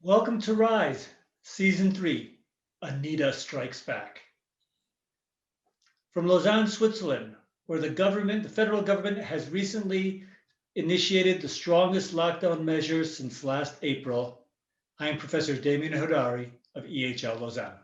Welcome to Rise, Season 3, Anita Strikes Back. From Lausanne, Switzerland, where the federal government has recently initiated the strongest lockdown measures since last April, I am Professor Demian Hodari of EHL Lausanne.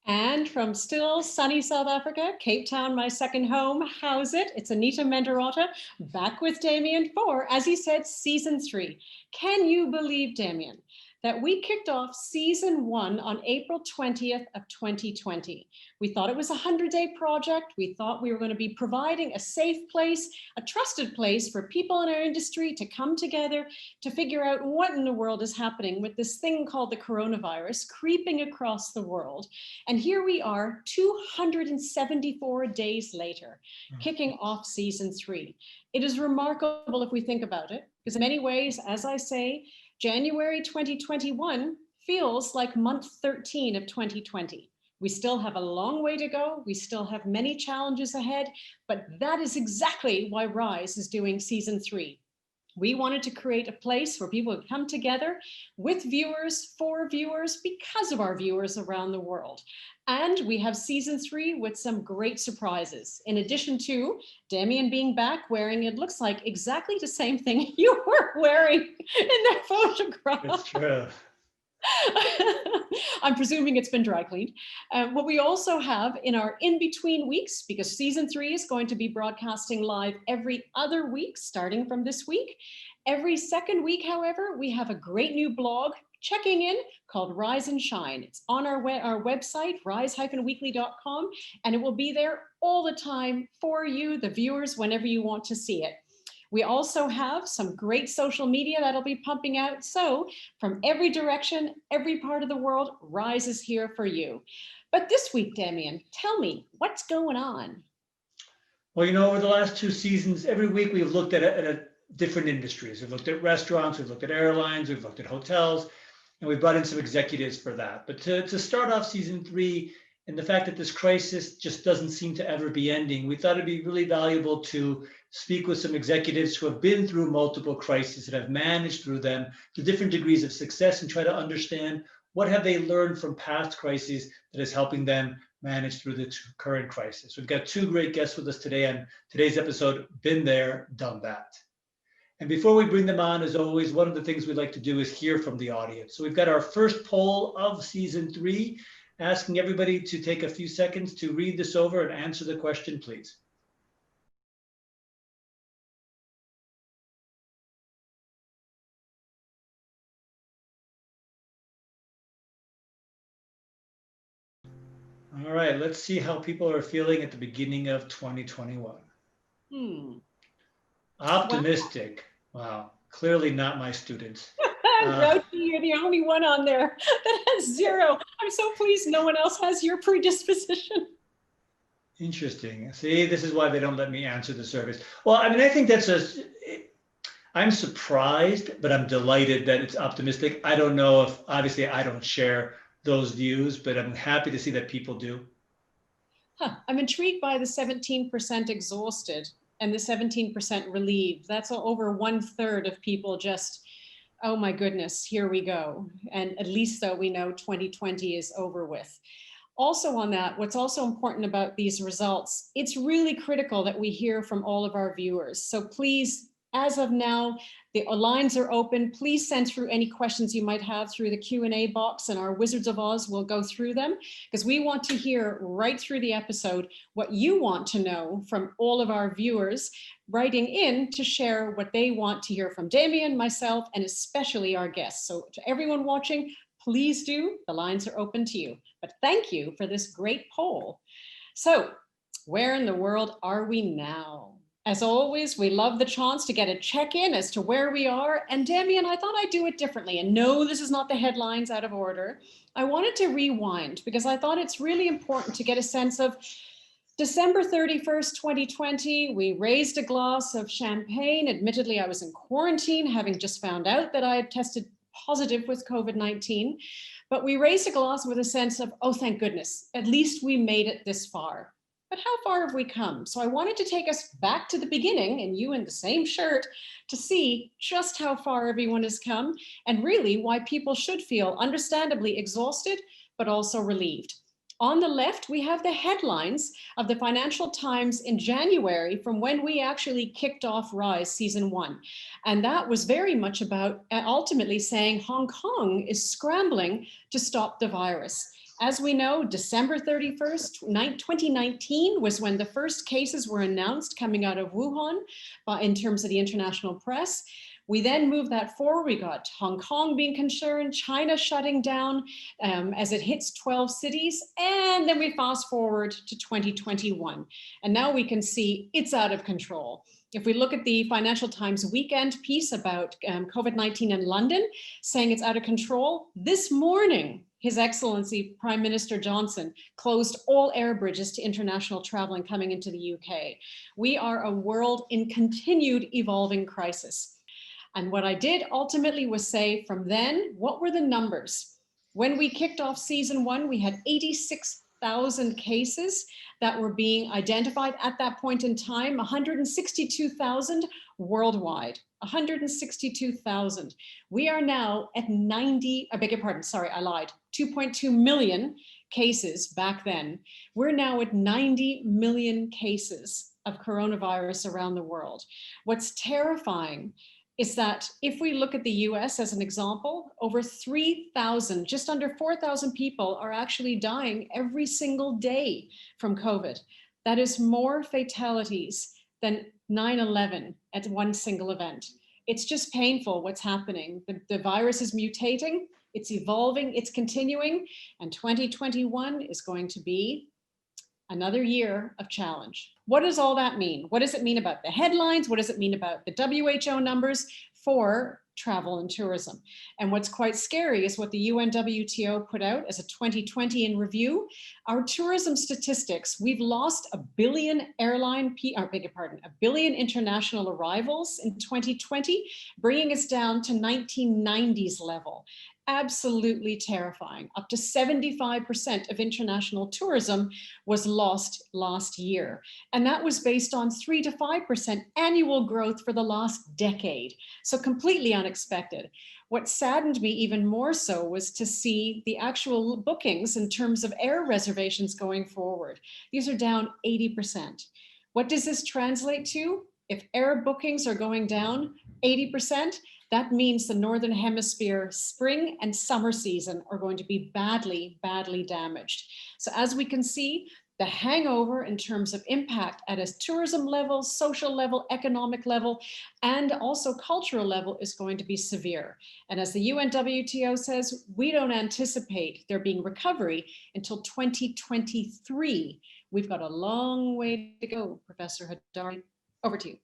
And from still sunny South Africa, Cape Town, my second home, how's it? It's Anita Mendiratta, back with Demian for, as he said, Season 3. Can you believe, Demian, that we kicked off Season 1 on April 20th of 2020? We thought it was a 100-day project. We thought we were going to be providing a safe place, a trusted place for people in our industry to come together to figure out what in the world is happening with this thing called the coronavirus creeping across the world. And here we are 274 days later, kicking off Season 3. It is remarkable if we think about it, because in many ways, as I say, January 2021 feels like month 13 of 2020. We still have a long way to go. We still have many challenges ahead, but that is exactly why Rise is doing Season 3. We wanted to create a place where people would come together with viewers, for viewers, because of our viewers around the world. And we have Season 3 with some great surprises. In addition to Demian being back wearing, it looks like exactly the same thing you were wearing in that photograph. It's true. I'm presuming it's been dry cleaned. What we also have in our in-between weeks, because Season 3 is going to be broadcasting live every other week, starting from this week. Every second week, however, we have a great new blog checking in called Rise and Shine. It's on our website, rise-weekly.com, and it will be there all the time for you, the viewers, whenever you want to see it. We also have some great social media that'll be pumping out. So from every direction, every part of the world, Rise is here for you. But this week, Demian, tell me, what's going on? Well, over the last two seasons, every week we've looked at different industries. We've looked at restaurants, we've looked at airlines, we've looked at hotels, and we've brought in some executives for that. But to start off Season 3, and the fact that this crisis just doesn't seem to ever be ending, we thought it'd be really valuable to speak with some executives who have been through multiple crises and have managed through them to different degrees of success and try to understand what have they learned from past crises that is helping them manage through the current crisis. We've got two great guests with us today on today's episode, Been There, Done That. And before we bring them on, as always, one of the things we'd like to do is hear from the audience. So we've got our first poll of Season 3, asking everybody to take a few seconds to read this over and answer the question, please. All right, let's see how people are feeling at the beginning of 2021. Optimistic. Wow, clearly not my students. Rosie, you're the only one on there that has 0. I'm so pleased no one else has your predisposition. Interesting. See, this is why they don't let me answer the surveys. Well, I mean, I think I'm surprised, but I'm delighted that it's optimistic. I don't know if, obviously, I don't share those views, but I'm happy to see that people do. I'm intrigued by the 17% exhausted and the 17% relieved. That's over 1/3 of people just, oh my goodness, here we go. And at least though we know 2020 is over with. Also on that, what's also important about these results, it's really critical that we hear from all of our viewers. So please, as of now, the lines are open. Please send through any questions you might have through the Q&A box, and our Wizards of Oz will go through them, because we want to hear right through the episode what you want to know from all of our viewers writing in to share what they want to hear from Demian, myself, and especially our guests. So to everyone watching, please do. The lines are open to you. But thank you for this great poll. So where in the world are we now? As always, we love the chance to get a check-in as to where we are. And Demian, I thought I'd do it differently. And no, this is not the headlines out of order. I wanted to rewind because I thought it's really important to get a sense of December 31st, 2020, we raised a glass of champagne. Admittedly, I was in quarantine, having just found out that I had tested positive with COVID-19. But we raised a glass with a sense of, oh, thank goodness, at least we made it this far. But how far have we come? So I wanted to take us back to the beginning, and you in the same shirt, to see just how far everyone has come and really why people should feel understandably exhausted, but also relieved. On the left, we have the headlines of the Financial Times in January from when we actually kicked off Rise Season 1. And that was very much about ultimately saying Hong Kong is scrambling to stop the virus. As we know, December 31st, 2019 was when the first cases were announced coming out of Wuhan in terms of the international press. We then moved that forward. We got Hong Kong being concerned, China shutting down as it hits 12 cities. And then we fast forward to 2021. And now we can see it's out of control. If we look at the Financial Times weekend piece about COVID-19 in London, saying it's out of control, this morning, His Excellency Prime Minister Johnson closed all air bridges to international traveling coming into the UK. We are a world in continued evolving crisis. And what I did ultimately was say from then, what were the numbers? When we kicked off season 1, we had 86,000 cases that were being identified at that point in time, 162,000 worldwide, 162,000. We are now at 2.2 million cases back then. We're now at 90 million cases of coronavirus around the world. What's terrifying is that if we look at the US as an example, over 3,000, just under 4,000 people are actually dying every single day from COVID. That is more fatalities than 9/11 at one single event. It's just painful what's happening. The virus is mutating, it's evolving, it's continuing, and 2021 is going to be another year of challenge. What does all that mean? What does it mean about the headlines? What does it mean about the WHO numbers for travel and tourism? And what's quite scary is what the UNWTO put out as a 2020 in review. Our tourism statistics, we've lost a billion international arrivals in 2020, bringing us down to 1990s level. Absolutely terrifying. Up to 75% of international tourism was lost last year. And that was based on 3 to 5% annual growth for the last decade. So completely unexpected. What saddened me even more so was to see the actual bookings in terms of air reservations going forward. These are down 80%. What does this translate to? If air bookings are going down 80%, that means the Northern Hemisphere spring and summer season are going to be badly, badly damaged. So as we can see, the hangover in terms of impact at a tourism level, social level, economic level, and also cultural level is going to be severe. And as the UNWTO says, we don't anticipate there being recovery until 2023. We've got a long way to go, Professor Hodari. Over to you.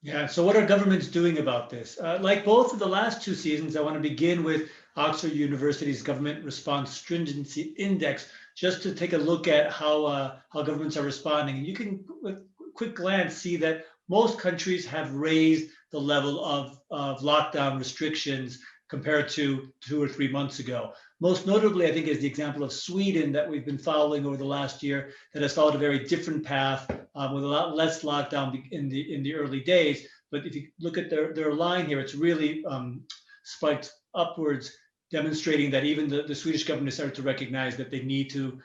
Yeah, so what are governments doing about this? Like both of the last two seasons, I want to begin with Oxford University's Government Response Stringency Index, just to take a look at how governments are responding. And you can, with a quick glance, see that most countries have raised the level of lockdown restrictions compared to 2 or 3 months ago. Most notably, I think, is the example of Sweden that we've been following over the last year, that has followed a very different path with a lot less lockdown in the early days. But if you look at their line here, it's really spiked upwards, demonstrating that even the Swedish government has started to recognize that they need to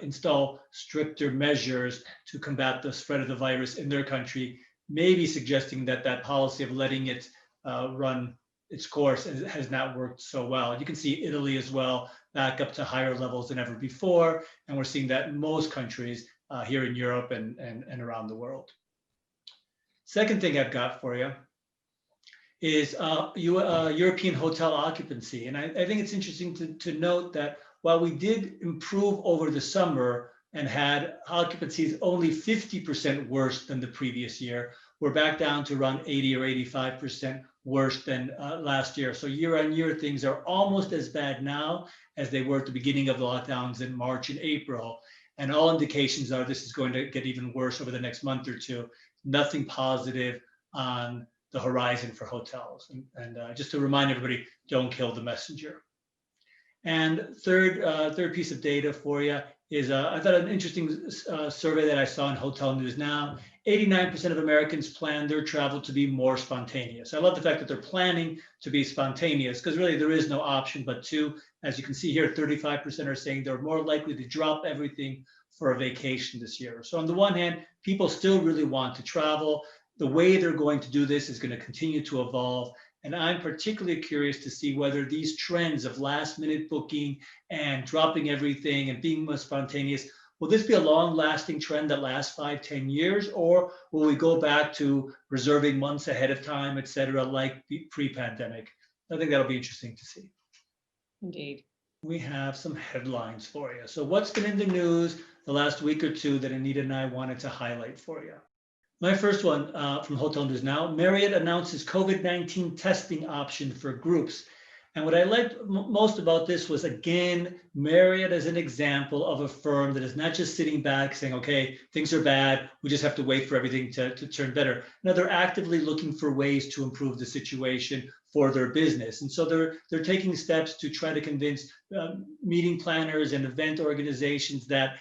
install stricter measures to combat the spread of the virus in their country, maybe suggesting that that policy of letting it run its course has not worked so well. You can see Italy as well, back up to higher levels than ever before. And we're seeing that in most countries here in Europe and around the world. Second thing I've got for you is European hotel occupancy. And I think it's interesting to note that while we did improve over the summer and had occupancies only 50% worse than the previous year, we're back down to around 80 or 85% worse than last year. So year on year, things are almost as bad now as they were at the beginning of the lockdowns in March and April. And all indications are this is going to get even worse over the next month or two. Nothing positive on the horizon for hotels. And just to remind everybody, don't kill the messenger. And third piece of data for you is I thought an interesting survey that I saw in Hotel News Now. 89% of Americans plan their travel to be more spontaneous. I love the fact that they're planning to be spontaneous because really there is no option but to. As you can see here, 35% are saying they're more likely to drop everything for a vacation this year. So on the one hand, people still really want to travel. The way they're going to do this is going to continue to evolve. And I'm particularly curious to see whether these trends of last minute booking and dropping everything and being more spontaneous, will this be a long lasting trend that lasts 5, 10 years, or will we go back to reserving months ahead of time, et cetera, like pre-pandemic? I think that'll be interesting to see. Indeed. We have some headlines for you. So what's been in the news the last week or two that Anita and I wanted to highlight for you? My first one from Hotel News Now, Marriott announces COVID-19 testing option for groups. And what I liked most about this was, again, Marriott as an example of a firm that is not just sitting back saying, okay, things are bad, we just have to wait for everything to turn better. No, they're actively looking for ways to improve the situation for their business. And so they're taking steps to try to convince meeting planners and event organizations that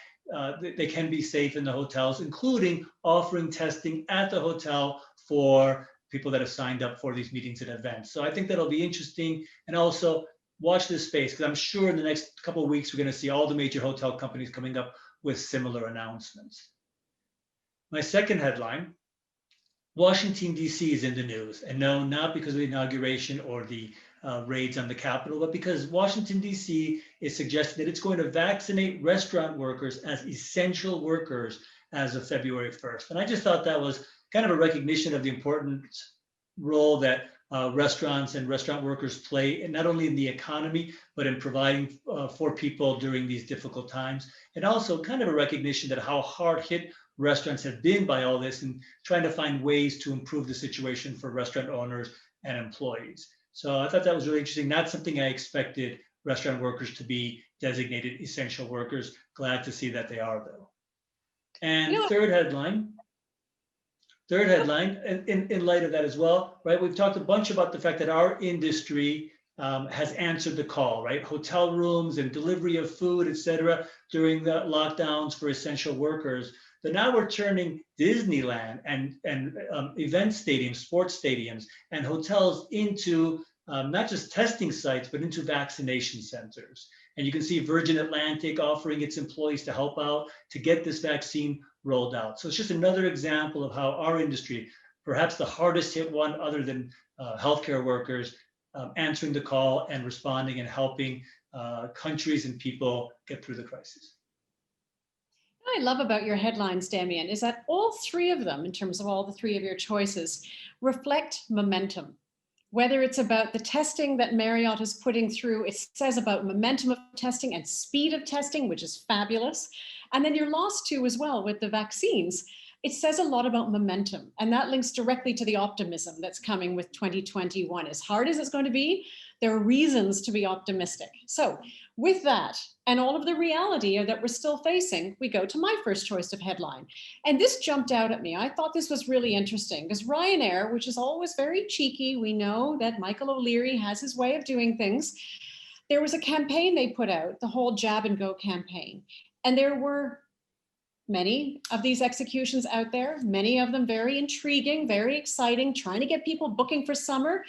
they can be safe in the hotels, including offering testing at the hotel for people that have signed up for these meetings and events. So I think that'll be interesting. And also watch this space, because I'm sure in the next couple of weeks, we're going to see all the major hotel companies coming up with similar announcements. My second headline, Washington, D.C. is in the news. And no, not because of the inauguration or the raids on the Capitol, but because Washington, D.C. is suggesting that it's going to vaccinate restaurant workers as essential workers as of February 1st. And I just thought that was kind of a recognition of the important role that restaurants and restaurant workers play, and not only in the economy, but in providing for people during these difficult times. And also kind of a recognition that how hard hit restaurants have been by all this, and trying to find ways to improve the situation for restaurant owners and employees. So I thought that was really interesting. Not something I expected restaurant workers to be designated essential workers. Glad to see that they are, though. And third headline, in light of that as well, right? We've talked a bunch about the fact that our industry has answered the call, right? Hotel rooms and delivery of food, et cetera, during the lockdowns for essential workers. But now we're turning Disneyland and event stadiums, sports stadiums, and hotels into not just testing sites, but into vaccination centers. And you can see Virgin Atlantic offering its employees to help out to get this vaccine rolled out. So it's just another example of how our industry, perhaps the hardest hit one other than healthcare workers, answering the call and responding and helping countries and people get through the crisis. What I love about your headlines, Demian, is that all three of them, in terms of all the three of your choices, reflect momentum. Whether it's about the testing that Marriott is putting through, it says about momentum of testing and speed of testing, which is fabulous. And then your last two as well with the vaccines, it says a lot about momentum. And that links directly to the optimism that's coming with 2021. As hard as it's going to be, there are reasons to be optimistic. So with that, and all of the reality that we're still facing, we go to my first choice of headline. And this jumped out at me. I thought this was really interesting because Ryanair, which is always very cheeky, we know that Michael O'Leary has his way of doing things. There was a campaign they put out, the whole Jab and Go campaign. And there were many of these executions out there, many of them very intriguing, very exciting, trying to get people booking for summer.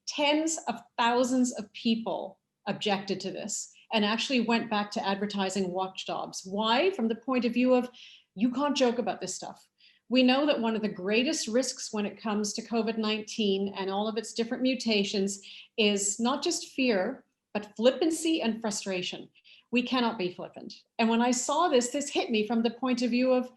Tens of thousands of people objected to this and actually went back to advertising watchdogs. Why? From the point of view of, you can't joke about this stuff. We know that one of the greatest risks when it comes to COVID-19 and all of its different mutations is not just fear, but flippancy and frustration. We cannot be flippant. And when I saw this, this hit me from the point of view of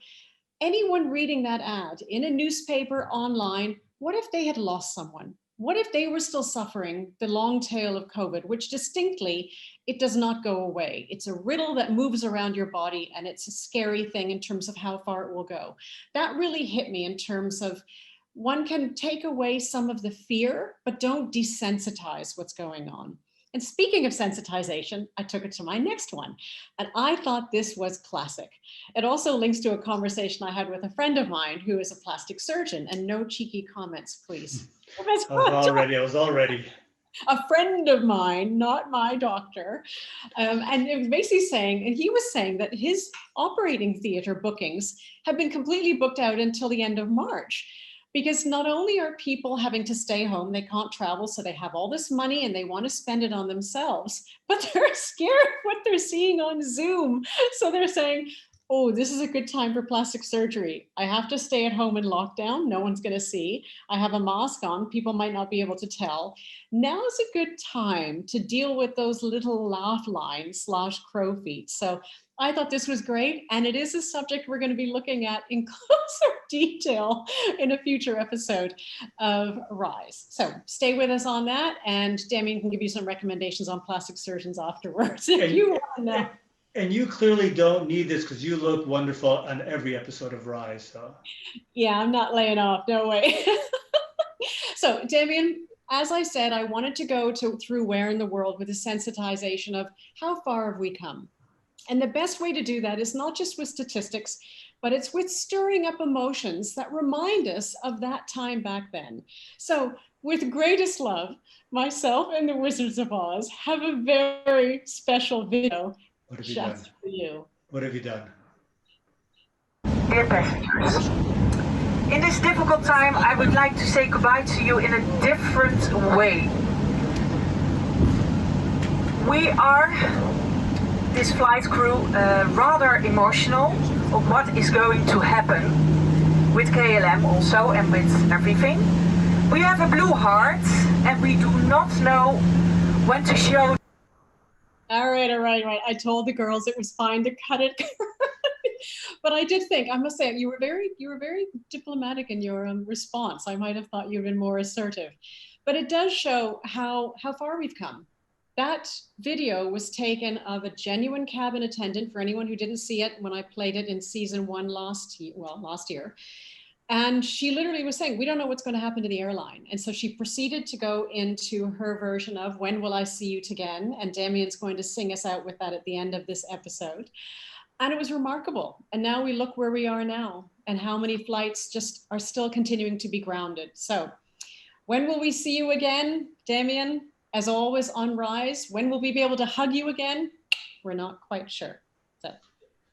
anyone reading that ad in a newspaper, online, what if they had lost someone? What if they were still suffering the long tail of COVID, which distinctly, it does not go away. It's a riddle that moves around your body, and it's a scary thing in terms of how far it will go. That really hit me in terms of one can take away some of the fear, but don't desensitize what's going on. And speaking of sensitization, I took it to my next one. And I thought this was classic. It also links to a conversation I had with a friend of mine who is a plastic surgeon, and no cheeky comments, please. I was all ready. a friend of mine, not my doctor. And it was basically saying, and he was saying that his operating theater bookings have been completely booked out until the end of March. Because not only are people having to stay home, they can't travel, so they have all this money and they want to spend it on themselves, but they're scared what they're seeing on Zoom. So they're saying, oh, this is a good time for plastic surgery. I have to stay at home in lockdown. No one's going to see. I have a mask on. People might not be able to tell. Now is a good time to deal with those little laugh lines / crow feet. So I thought this was great. And it is a subject we're going to be looking at in closer detail in a future episode of Rise. So stay with us on that. And Demian can give you some recommendations on plastic surgeons afterwards if you want to know. And you clearly don't need this because you look wonderful on every episode of Rise. So yeah, I'm not laying off. No way. So Demian, as I said, I wanted to go through Where in the World with a sensitization of how far have we come. And the best way to do that is not just with statistics, but it's with stirring up emotions that remind us of that time back then. So with greatest love, myself and the Wizards of Oz have a very special video just for you. What have you done? Dear passengers, in this difficult time, I would like to say goodbye to you in a different way. We are, this flight crew, rather emotional of what is going to happen with KLM also and with everything. We have a blue heart and we do not know when to show. All right. I told the girls it was fine to cut it. But I did think, I must say, you were very diplomatic in your response. I might have thought you'd been more assertive. But it does show how far we've come. That video was taken of a genuine cabin attendant, for anyone who didn't see it when I played it in season 1 last year. And she literally was saying, we don't know what's going to happen to the airline. And so she proceeded to go into her version of When Will I See You Again? And Demian's going to sing us out with that at the end of this episode. And it was remarkable. And now we look where we are now and how many flights just are still continuing to be grounded. So when will we see you again, Demian? As always on Rise, when will we be able to hug you again? We're not quite sure. So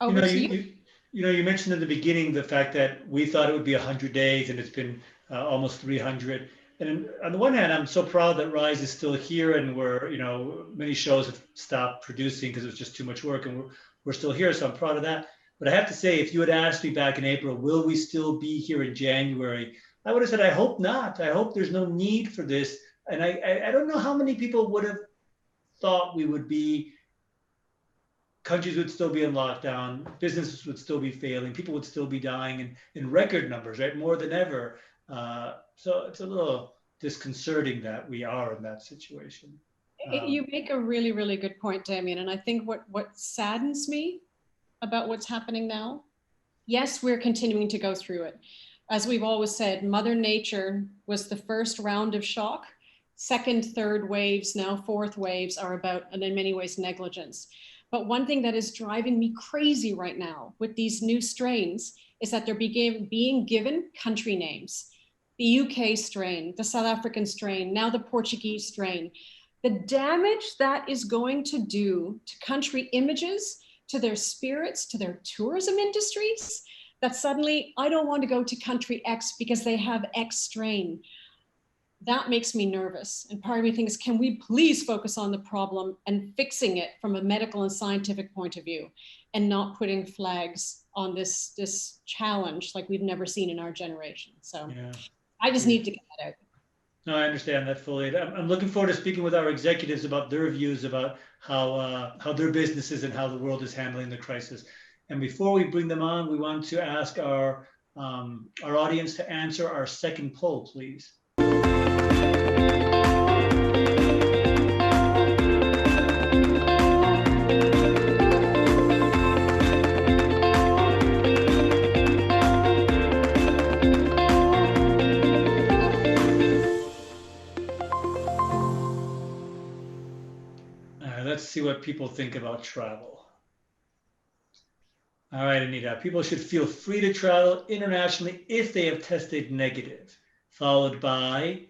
over to you. You mentioned in the beginning the fact that we thought it would be 100 days and it's been almost 300. And on the one hand, I'm so proud that Rise is still here and many shows have stopped producing because it was just too much work and we're still here. So I'm proud of that. But I have to say, if you had asked me back in April, will we still be here in January? I would have said, I hope not. I hope there's no need for this. And I don't know how many people would have thought we would be. Countries would still be in lockdown, businesses would still be failing, people would still be dying in record numbers, right? More than ever. So it's a little disconcerting that we are in that situation. You make a really, really good point, Demian. And I think what saddens me about what's happening now, yes, we're continuing to go through it. As we've always said, Mother Nature was the first round of shock. Second, third waves, now fourth waves are about, and in many ways, negligence. But one thing that is driving me crazy right now with these new strains is that they're being given country names. The UK strain, the South African strain, now the Portuguese strain. The damage that is going to do to country images, to their spirits, to their tourism industries, that suddenly I don't want to go to country X because they have X strain. That makes me nervous. And part of me thinks, can we please focus on the problem and fixing it from a medical and scientific point of view and not putting flags on this challenge like we've never seen in our generation. So yeah. I just need to get that out. No, I understand that fully. I'm looking forward to speaking with our executives about their views about how their businesses and how the world is handling the crisis. And before we bring them on, we want to ask our audience to answer our second poll, please. Let's see what people think about travel. All right, Anita, people should feel free to travel internationally if they have tested negative, followed by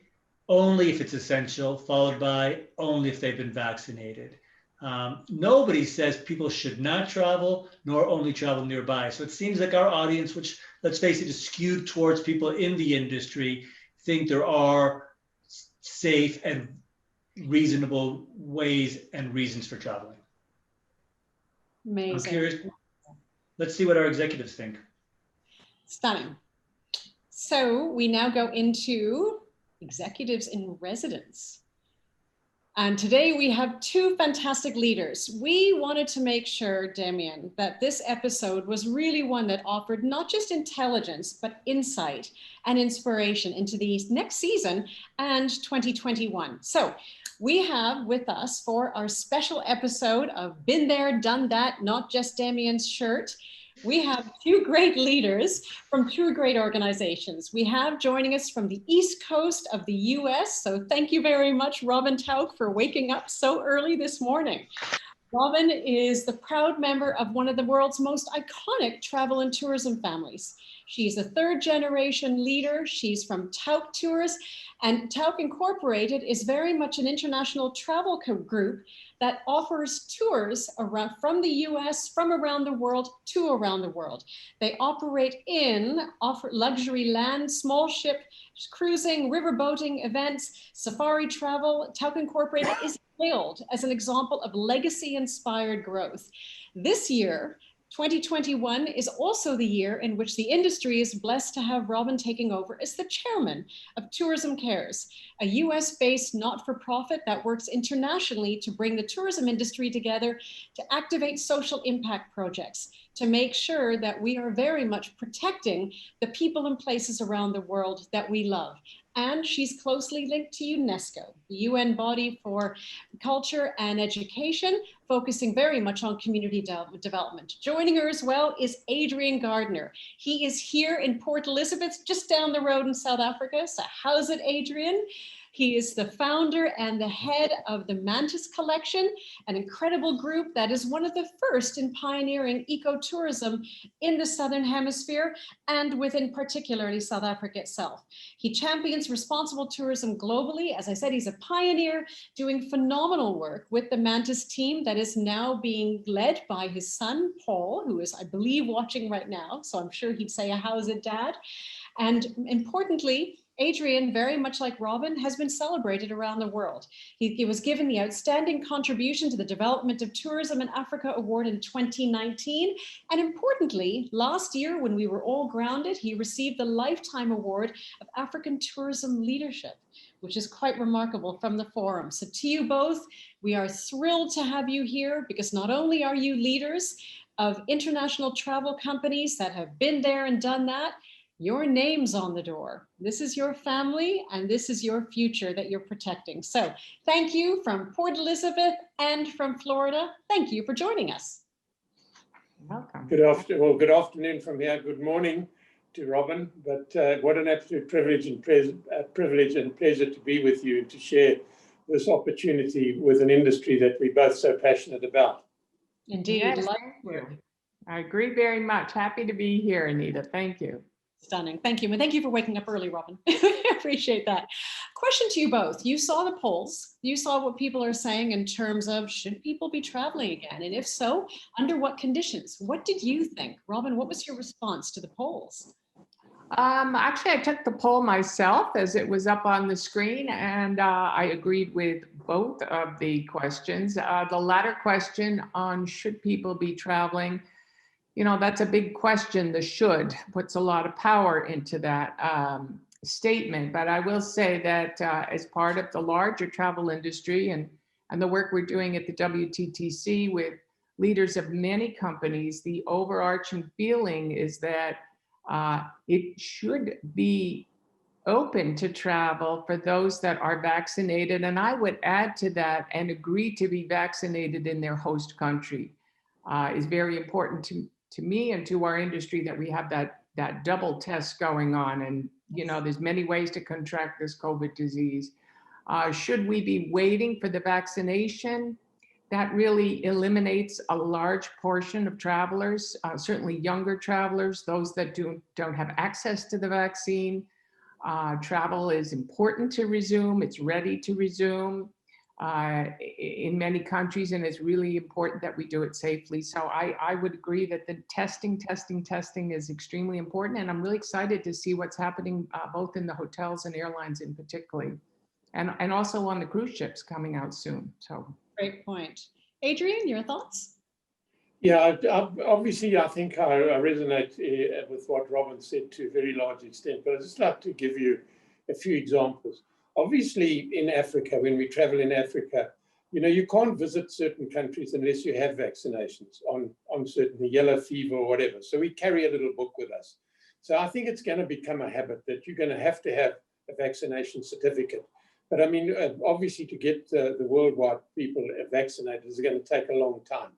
only if it's essential, followed by only if they've been vaccinated. Nobody says people should not travel, nor only travel nearby. So it seems like our audience, which let's face it, is skewed towards people in the industry, think there are safe and reasonable ways and reasons for traveling. Amazing. I'm curious. Let's see what our executives think. Stunning. So we now go into executives in residence. And today we have two fantastic leaders. We wanted to make sure, Demian, that this episode was really one that offered not just intelligence, but insight and inspiration into the next season and 2021. So we have with us for our special episode of Been There, Done That, Not Just Demian's Shirt, we have two great leaders from two great organizations. We have joining us from the East Coast of the US. So thank you very much, Robin TAUCK, for waking up so early this morning. Robin is the proud member of one of the world's most iconic travel and tourism families. She's a third generation leader. She's from TAUCK Tours, and TAUCK Incorporated is very much an international travel group that offers tours around, from the US, from around the world to around the world. They operate offer luxury land, small ship cruising, river boating events, safari travel. TAUCK Incorporated is hailed as an example of legacy-inspired growth. This year, 2021 is also the year in which the industry is blessed to have Robin taking over as the chairman of Tourism Cares, a US-based not-for-profit that works internationally to bring the tourism industry together to activate social impact projects, to make sure that we are very much protecting the people and places around the world that we love. And she's closely linked to UNESCO, the UN body for culture and education, focusing very much on community development. Joining her as well is Adrian Gardner. He is here in Port Elizabeth, just down the road in South Africa. So how's it, Adrian? He is the founder and the head of the Mantis Collection, an incredible group that is one of the first in pioneering ecotourism in the Southern Hemisphere and within particularly South Africa itself. He champions responsible tourism globally. As I said, he's a pioneer doing phenomenal work with the Mantis team that is now being led by his son, Paul, who is, I believe, watching right now. So I'm sure he'd say, how's it, Dad? And importantly, Adrian, very much like Robin, has been celebrated around the world. He was given the Outstanding Contribution to the Development of Tourism in Africa Award in 2019. And importantly, last year, when we were all grounded, he received the Lifetime Award of African Tourism Leadership, which is quite remarkable from the forum. So to you both, we are thrilled to have you here because not only are you leaders of international travel companies that have been there and done that, your name's on the door. This is your family and this is your future that you're protecting. So thank you from Port Elizabeth and from Florida. Thank you for joining us. Welcome. Good afternoon from here. Good morning to Robin. But what an absolute privilege and pleasure to be with you and to share this opportunity with an industry that we're both so passionate about. Indeed. Yes, thank you. I agree very much. Happy to be here, Anita. Thank you. Stunning. Thank you. And thank you for waking up early, Robin. I appreciate that. Question to you both. You saw the polls. You saw what people are saying in terms of should people be traveling again? And if so, under what conditions? What did you think? Robin, what was your response to the polls? Actually, I took the poll myself as it was up on the screen, and I agreed with both of the questions. The latter question on should people be traveling, you know, that's a big question. The should puts a lot of power into that statement. But I will say that as part of the larger travel industry and the work we're doing at the WTTC with leaders of many companies, the overarching feeling is that it should be open to travel for those that are vaccinated. And I would add to that and agree to be vaccinated in their host country. Is very important to me and to our industry that we have that double test going on. And, you know, there's many ways to contract this COVID disease. Should we be waiting for the vaccination? That really eliminates a large portion of travelers, certainly younger travelers, those that don't have access to the vaccine. Travel is important to resume. It's ready to resume in many countries, and it's really important that we do it safely. So I would agree that the testing is extremely important, and I'm really excited to see what's happening both in the hotels and airlines in particular, and also on the cruise ships coming out soon. So great point. Adrian, your thoughts? Yeah, obviously, I think I resonate with what Robin said to a very large extent, but I'd just like to give you a few examples. Obviously, in Africa, when we travel in Africa, you can't visit certain countries unless you have vaccinations on certain yellow fever or whatever. So we carry a little book with us. So I think it's going to become a habit that you're going to have a vaccination certificate. But I mean, obviously, to get the worldwide people vaccinated is going to take a long time.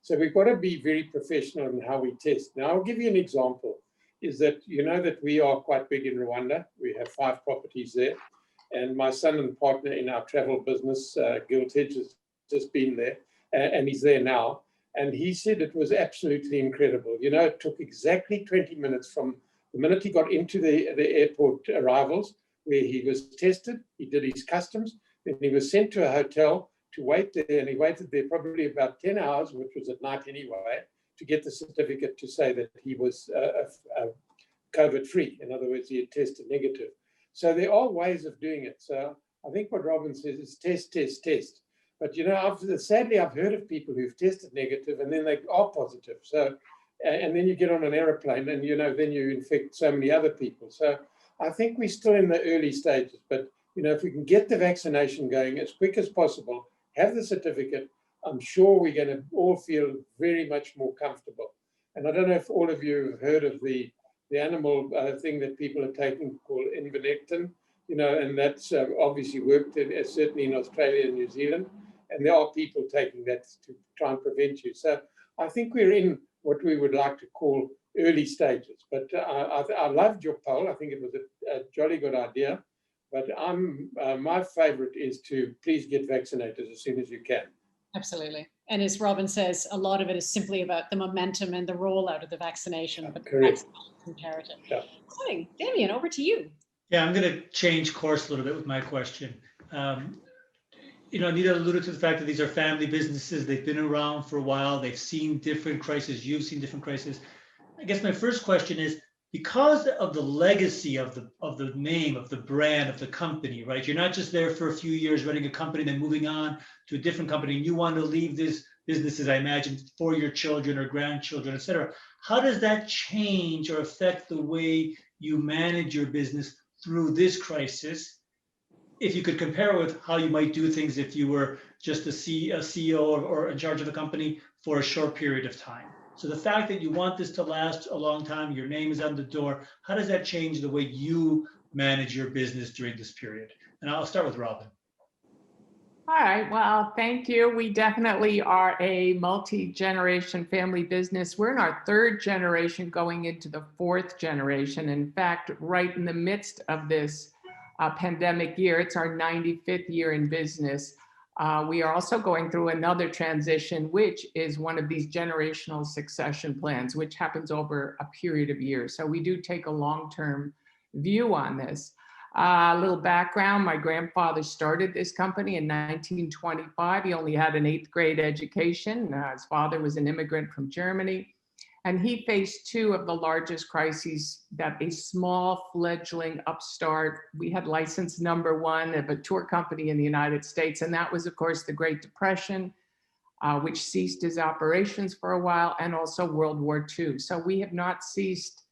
So we've got to be very professional in how we test. Now, I'll give you an example, is that that we are quite big in Rwanda. We have 5 properties there. And my son and partner in our travel business, Giltedge, has just been there, and he's there now. And he said it was absolutely incredible. It took exactly 20 minutes from the minute he got into the airport arrivals, where he was tested, he did his customs, then he was sent to a hotel to wait there, and he waited there probably about 10 hours, which was at night anyway, to get the certificate to say that he was COVID-free. In other words, he had tested negative. So there are ways of doing it. So I think what Robin says is test, test, test. But, sadly, I've heard of people who've tested negative and then they are positive. So, and then you get on an airplane and, then you infect so many other people. So I think we're still in the early stages. But, if we can get the vaccination going as quick as possible, have the certificate, I'm sure we're going to all feel very much more comfortable. And I don't know if all of you have heard of the animal thing that people are taking called ivermectin, and that's obviously worked certainly in Australia and New Zealand. And there are people taking that to try and prevent you. So I think we're in what we would like to call early stages. But I loved your poll. I think it was a jolly good idea. But my favorite is to please get vaccinated as soon as you can. Absolutely. And as Robin says, a lot of it is simply about the momentum and the rollout of the vaccination, but correct. That's imperative. Yeah. Exciting. Demian, over to you. Yeah, I'm going to change course a little bit with my question. Anita alluded to the fact that these are family businesses. They've been around for a while. They've seen different crises. You've seen different crises. I guess my first question is, because of the legacy of the name, of the brand, of the company, right? You're not just there for a few years running a company, then moving on to a different company, and you want to leave this businesses, I imagine, for your children or grandchildren, et cetera. How does that change or affect the way you manage your business through this crisis? If you could compare it with how you might do things if you were just a CEO or in charge of a company for a short period of time. So the fact that you want this to last a long time, your name is on the door, how does that change the way you manage your business during this period? And I'll start with Robin. All right, well, thank you. We definitely are a multi-generation family business. We're in our 3rd generation going into the 4th generation. In fact, right in the midst of this pandemic year, it's our 95th year in business. We are also going through another transition, which is one of these generational succession plans, which happens over a period of years. So we do take a long-term view on this. A little background, my grandfather started this company in 1925. He only had an 8th grade education. His father was an immigrant from Germany. And he faced 2 of the largest crises that a small fledgling upstart, we had license number 1 of a tour company in the United States. And that was, of course, the Great Depression, which ceased his operations for a while, and also World War II. So we have not ceased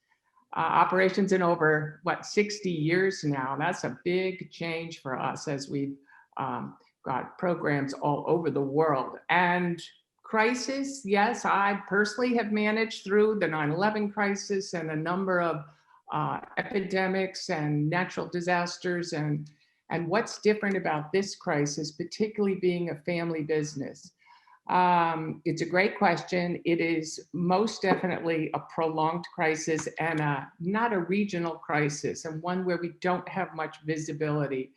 operations in over, 60 years now. That's a big change for us as we've got programs all over the world. And crisis, yes, I personally have managed through the 9/11 crisis and a number of epidemics and natural disasters. And what's different about this crisis, particularly being a family business? It's a great question. It is most definitely a prolonged crisis and not a regional crisis, and one where we don't have much visibility.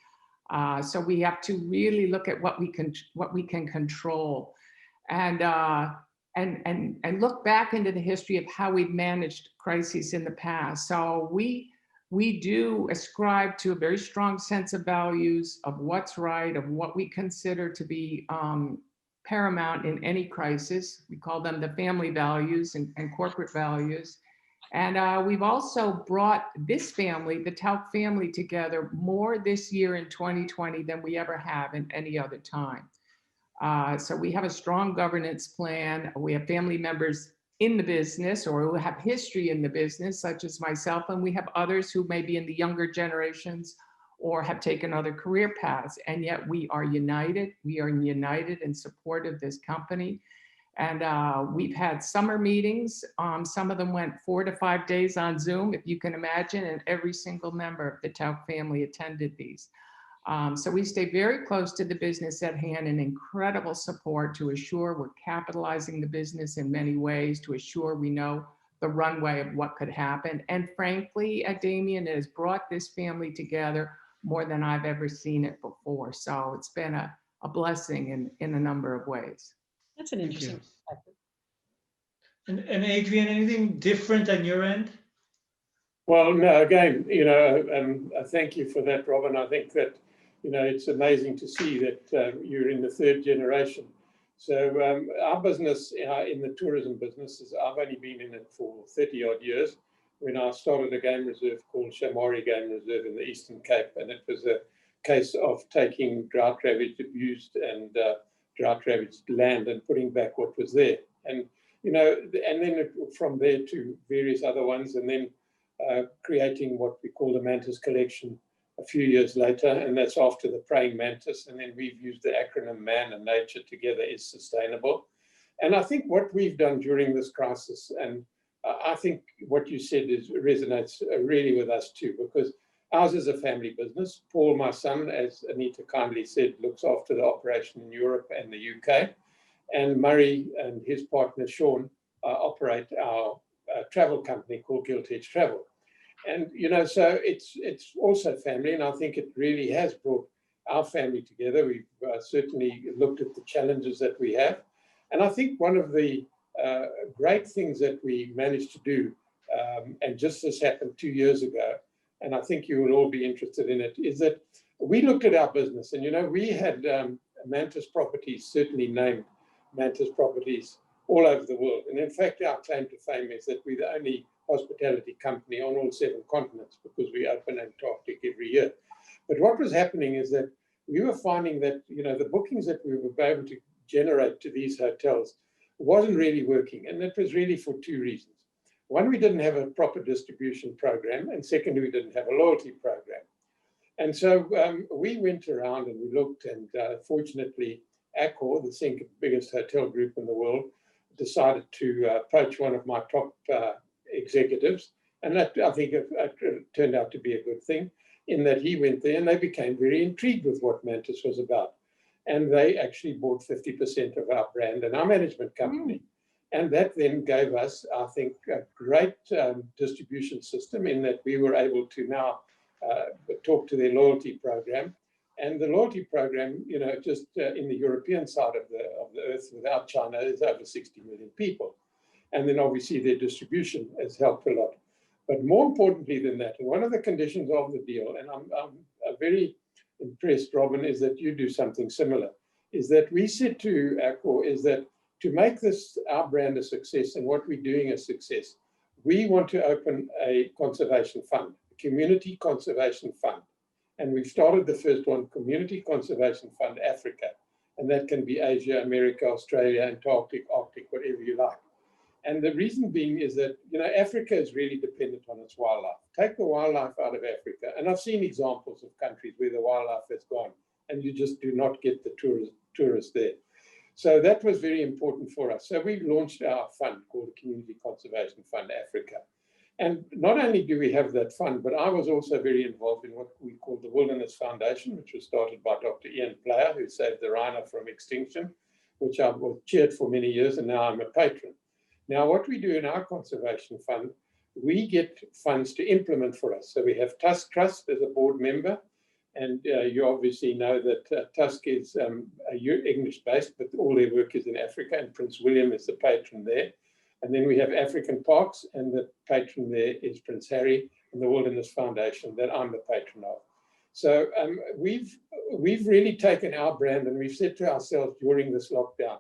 So we have to really look at what we can control. And look back into the history of how we've managed crises in the past. So we we do ascribe to a very strong sense of values, of what's right, of what we consider to be paramount in any crisis. We call them the family values and corporate values. And we've also brought this family, the TAUCK family, together more this year in 2020 than we ever have in any other time. So we have a strong governance plan. We have family members in the business or who have history in the business, such as myself, and we have others who may be in the younger generations or have taken other career paths, and yet we are united. We are united in support of this company. And we've had summer meetings. Some of them went 4 to 5 days on Zoom, if you can imagine, and every single member of the TAUCK family attended these. So we stay very close to the business at hand and incredible support to assure we're capitalizing the business in many ways, to assure we know the runway of what could happen. And frankly, Demian, it has brought this family together more than I've ever seen it before. So it's been a blessing in a number of ways. That's an interesting perspective. And Adrian, anything different on your end? Well, no, again, thank you for that, Robin. I think that, it's amazing to see that you're in the third generation. So our business in the tourism business I've only been in it for 30 odd years when I started a game reserve called Shamari Game Reserve in the Eastern Cape. And it was a case of taking drought-ravaged, abused and drought-ravaged land and putting back what was there. And, and then from there to various other ones, and then creating what we call the Mantis Collection a few years later, and that's after the praying mantis. And then we've used the acronym Man and Nature Together is Sustainable. And I think what we've done during this crisis, and I think what you said resonates really with us too, because ours is a family business. Paul, my son, as Anita kindly said, looks after the operation in Europe and the UK. And Murray and his partner, Sean, operate our travel company called Gilt Edge Travel. And, so it's also family, and I think it really has brought our family together. We've certainly looked at the challenges that we have. And I think one of the great things that we managed to do, and just this happened 2 years ago, and I think you will all be interested in it, is that we looked at our business and, we had Mantis Properties, certainly named Mantis Properties all over the world. And in fact, our claim to fame is that we're the only hospitality company on all 7 continents because we open Antarctic every year. But what was happening is that we were finding that, the bookings that we were able to generate to these hotels wasn't really working. And that was really for 2 reasons. One, we didn't have a proper distribution program. And secondly, we didn't have a loyalty program. And so we went around and we looked, and fortunately, Accor, the second biggest hotel group in the world, decided to poach one of my top executives. And that, I think, it turned out to be a good thing in that he went there and they became very intrigued with what Mantis was about. And they actually bought 50% of our brand and our management company. And that then gave us, I think, a great distribution system in that we were able to now talk to their loyalty program. And the loyalty program, just in the European side of the earth without China is over 60 million people. And then obviously their distribution has helped a lot. But more importantly than that, and one of the conditions of the deal, and I'm very impressed, Robin, is that you do something similar, is that we said to Accor is that to make this, our brand, a success and what we're doing a success, we want to open a conservation fund, a community conservation fund. And we've started the first one, Community Conservation Fund Africa. And that can be Asia, America, Australia, Antarctic, Arctic, whatever you like. And the reason being is that, Africa is really dependent on its wildlife. Take the wildlife out of Africa. And I've seen examples of countries where the wildlife has gone and you just do not get the tourists there. So that was very important for us. So we launched our fund called the Community Conservation Fund Africa. And not only do we have that fund, but I was also very involved in what we call the Wilderness Foundation, which was started by Dr. Ian Player, who saved the rhino from extinction, which I've chaired for many years, and now I'm a patron. Now, what we do in our conservation fund, we get funds to implement for us. So we have TAUCK Trust as a board member, and you obviously know that TAUCK is English-based, but all their work is in Africa, and Prince William is the patron there. And then we have African Parks, and the patron there is Prince Harry and the Wilderness Foundation that I'm the patron of. So we've really taken our brand and we've said to ourselves during this lockdown,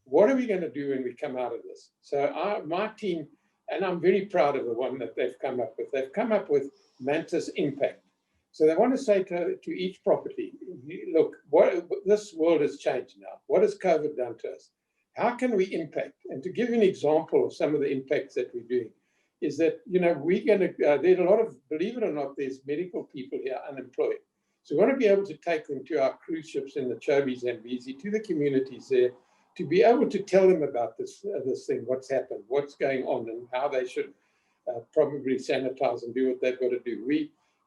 what are we going to do when we come out of this? So my team, and I'm very proud of the one that they've come up with. They've come up with Mantis Impact. So they want to say to each property, look, this world has changed now. What has COVID done to us? How can we impact? And to give you an example of some of the impacts that we're doing, is that, we're going to, there's a lot of, believe it or not, there's medical people here unemployed. So we want to be able to take them to our cruise ships in the Chobe Zambezi, to the communities there, to be able to tell them about this thing, what's happened, what's going on, and how they should probably sanitize and do what they've got to do.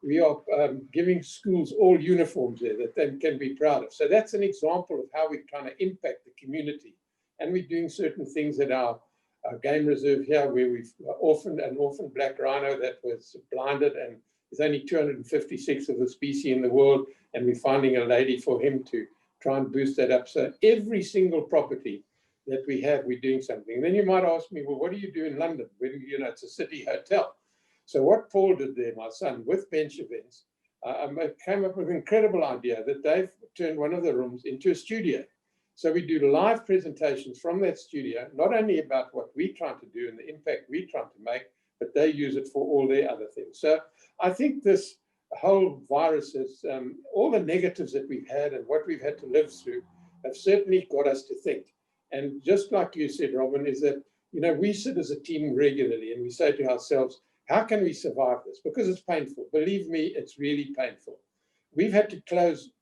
We are giving schools all uniforms there that they can be proud of. So that's an example of how we're trying to impact the community. And we're doing certain things at our game reserve here, where we've orphaned an orphaned black rhino that was blinded, and there's only 256 of the species in the world, and we're finding a lady for him to try and boost that up. So every single property that we have, we're doing something. And then you might ask me, well, what do you do in London? When, it's a city hotel. So what Paul did there, my son, with Bench Events, came up with an incredible idea that they've turned one of the rooms into a studio. So we do live presentations from that studio, not only about what we're trying to do and the impact we're trying to make, but they use it for all their other things. So I think this whole virus is, all the negatives that we've had and what we've had to live through have certainly got us to think. And just like you said, Robin, is that, we sit as a team regularly and we say to ourselves, how can we survive this? Because it's painful. Believe me, it's really painful. We've had to close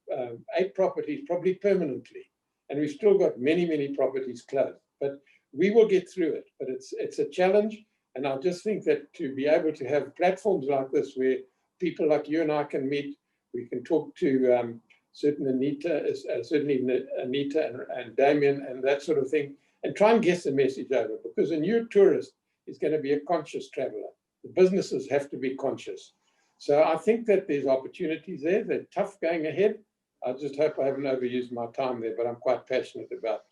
8 properties, probably permanently. And we've still got many, many properties closed, but we will get through it. But it's a challenge. And I just think that to be able to have platforms like this where people like you and I can meet, we can talk to certainly Anita and Demian and that sort of thing, and try and get the message over, because a new tourist is going to be a conscious traveler. The businesses have to be conscious. So I think that there's opportunities there. They're tough going ahead. I just hope I haven't overused my time there, but I'm quite passionate about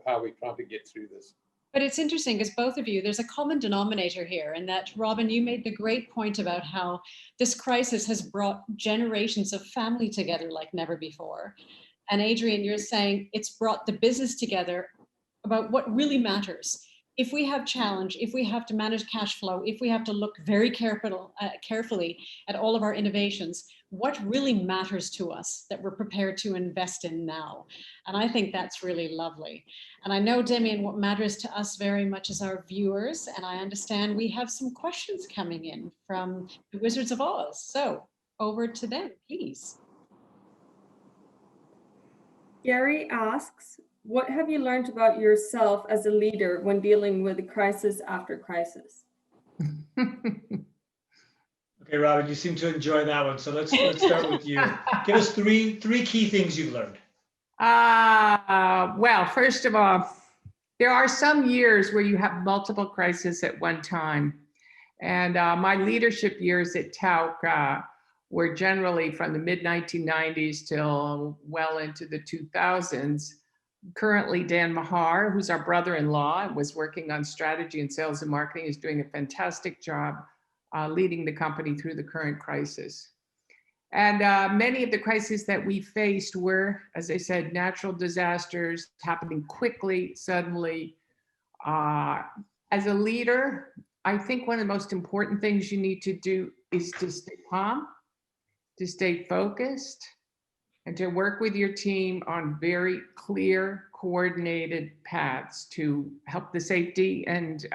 how we're trying to get through this. But it's interesting because both of you, there's a common denominator here, and that, Robin, you made the great point about how this crisis has brought generations of family together like never before. And Adrian, you're saying it's brought the business together about what really matters. If we have challenge, if we have to manage cash flow, if we have to look very carefully at all of our innovations, what really matters to us that we're prepared to invest in now? And I think that's really lovely. And I know, Demian, what matters to us very much is our viewers. And I understand we have some questions coming in from the Wizards of Oz. So over to them, please. Gary asks, what have you learned about yourself as a leader when dealing with a crisis after crisis? Okay, Robin, you seem to enjoy that one. So let's start with you. Give us three key things you've learned. Well, first of all, there are some years where you have multiple crises at one time. And my leadership years at TAUCK were generally from the mid-1990s till well into the 2000s. Currently, Dan Mahar, who's our brother-in-law and was working on strategy and sales and marketing, is doing a fantastic job leading the company through the current crisis. And many of the crises that we faced were, as I said, natural disasters happening quickly, suddenly. As a leader, I think one of the most important things you need to do is to stay calm, to stay focused, and to work with your team on very clear, coordinated paths to help the safety and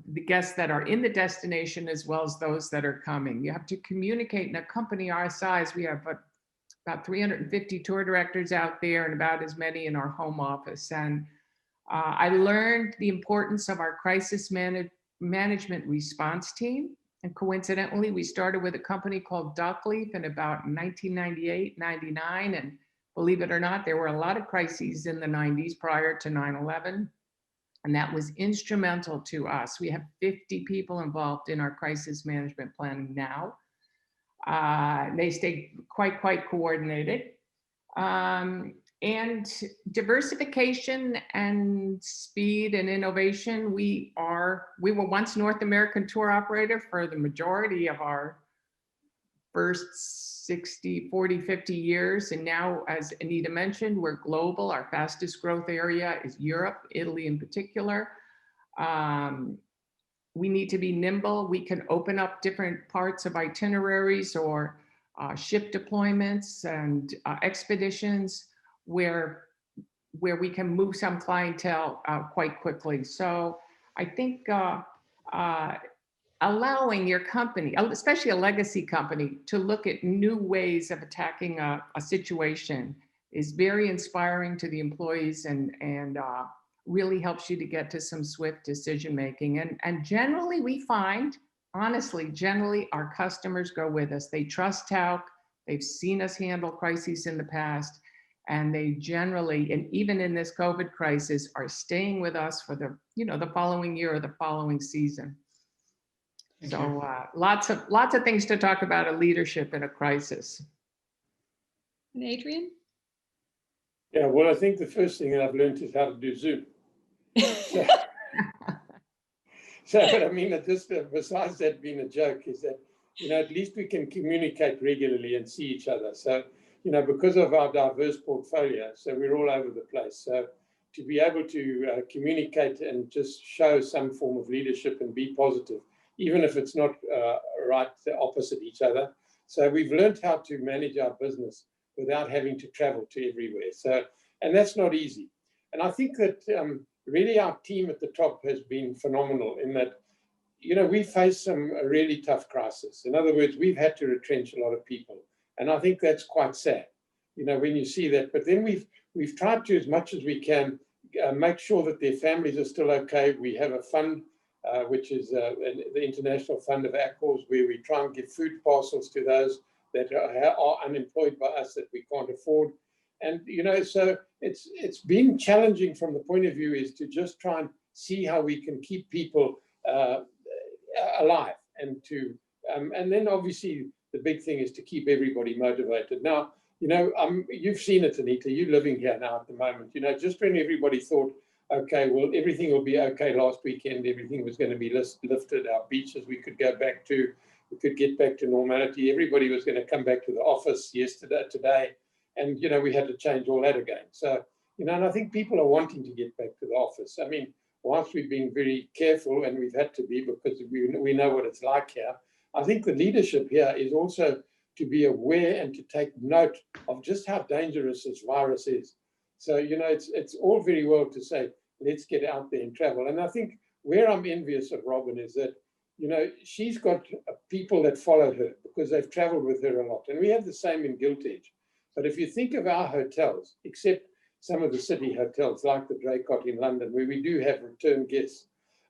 the guests that are in the destination as well as those that are coming. You have to communicate. In a company our size, we have about 350 tour directors out there and about as many in our home office. And I learned the importance of our crisis management response team. And coincidentally, we started with a company called Duckleaf in about 1998, 99. And believe it or not, there were a lot of crises in the 90s prior to 9/11. And that was instrumental to us. We have 50 people involved in our crisis management planning now. They stay quite coordinated. And diversification and speed and innovation. We were once North American tour operator for the majority of our first 60, 40, 50 years. And now, as Anita mentioned, we're global. Our fastest growth area is Europe, Italy in particular. We need to be nimble. We can open up different parts of itineraries or ship deployments and expeditions where we can move some clientele quite quickly. So I think allowing your company, especially a legacy company, to look at new ways of attacking a situation is very inspiring to the employees and really helps you to get to some swift decision making. And generally we find, honestly, generally our customers go with us. They trust TAUCK. They've seen us handle crises in the past. And they generally, and even in this COVID crisis, are staying with us for the following year or the following season. So lots of things to talk about in leadership in a crisis. And Adrian? Yeah, well, I think the first thing that I've learned is how to do Zoom. But I mean, besides that being a joke, is that, at least we can communicate regularly and see each other. So, because of our diverse portfolio, so we're all over the place. So to be able to communicate and just show some form of leadership and be positive, even if it's not opposite each other. So we've learned how to manage our business without having to travel to everywhere. So, and that's not easy. And I think that really our team at the top has been phenomenal in that, we faced some really tough crisis. In other words, we've had to retrench a lot of people. And I think that's quite sad, when you see that. But then we've tried to, as much as we can, make sure that their families are still okay. We have a fund, which is the International Fund of Accors, where we try and give food parcels to those that are unemployed by us that we can't afford. And, so it's been challenging from the point of view is to just try and see how we can keep people alive and and then obviously the big thing is to keep everybody motivated. Now, you've seen it, Anita, you're living here now at the moment, just when everybody thought, okay, well, everything will be okay. Last weekend, everything was going to be lifted. Our beaches, we could get back to normality. Everybody was going to come back to the office today. And, we had to change all that again. So, and I think people are wanting to get back to the office. I mean, whilst we've been very careful, and we've had to be because we know what it's like here, I think the leadership here is also to be aware and to take note of just how dangerous this virus is. So, it's all very well to say, let's get out there and travel. And I think where I'm envious of Robin is that, she's got people that follow her because they've traveled with her a lot. And we have the same in Gilt Edge. But if you think of our hotels, except some of the city hotels like the Draycott in London, where we do have return guests,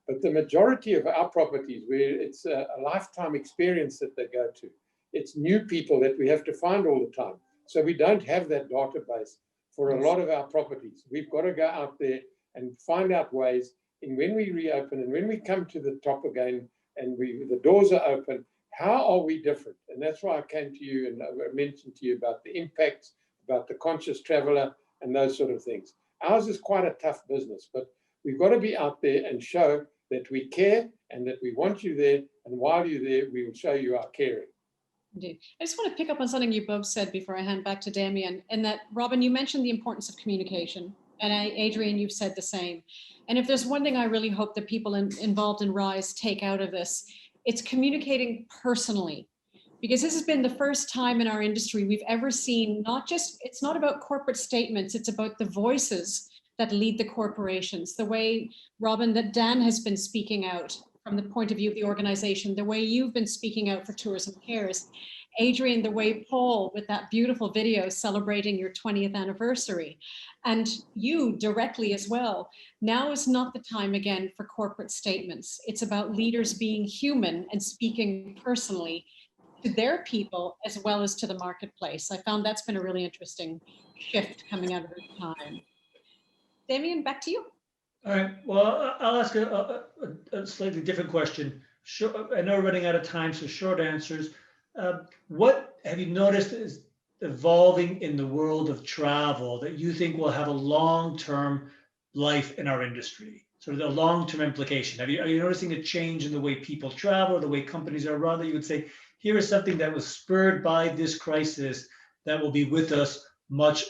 but the majority of our properties where it's a lifetime experience that they go to, it's new people that we have to find all the time. So we don't have that database for a lot of our properties. We've got to go out there and find out ways, and when we reopen and when we come to the top again and the doors are open, how are we different? And that's why I came to you and I mentioned to you about the impacts, about the conscious traveler and those sort of things. Ours is quite a tough business, but we've got to be out there and show that we care and that we want you there. And while you're there, we will show you our caring. Indeed. I just want to pick up on something you both said before I hand back to Demian, and that, Robin, you mentioned the importance of communication. And Adrian, you've said the same. And if there's one thing I really hope that people involved in RISE take out of this, it's communicating personally. Because this has been the first time in our industry we've ever seen, it's not about corporate statements, it's about the voices that lead the corporations. The way, Robin, that Dan has been speaking out from the point of view of the organization, the way you've been speaking out for Tourism Cares. Adrian, the way Paul, with that beautiful video celebrating your 20th anniversary, and you directly as well. Now is not the time again for corporate statements. It's about leaders being human and speaking personally to their people as well as to the marketplace. I found that's been a really interesting shift coming out of this time. Demian, back to you. All right, well, I'll ask a slightly different question. Sure, I know we're running out of time, so short answers. What have you noticed evolving in the world of travel that you think will have a long-term life in our industry? Sort of the long-term implication. Are you noticing a change in the way people travel, the way companies are run, that you would say, here is something that was spurred by this crisis that will be with us much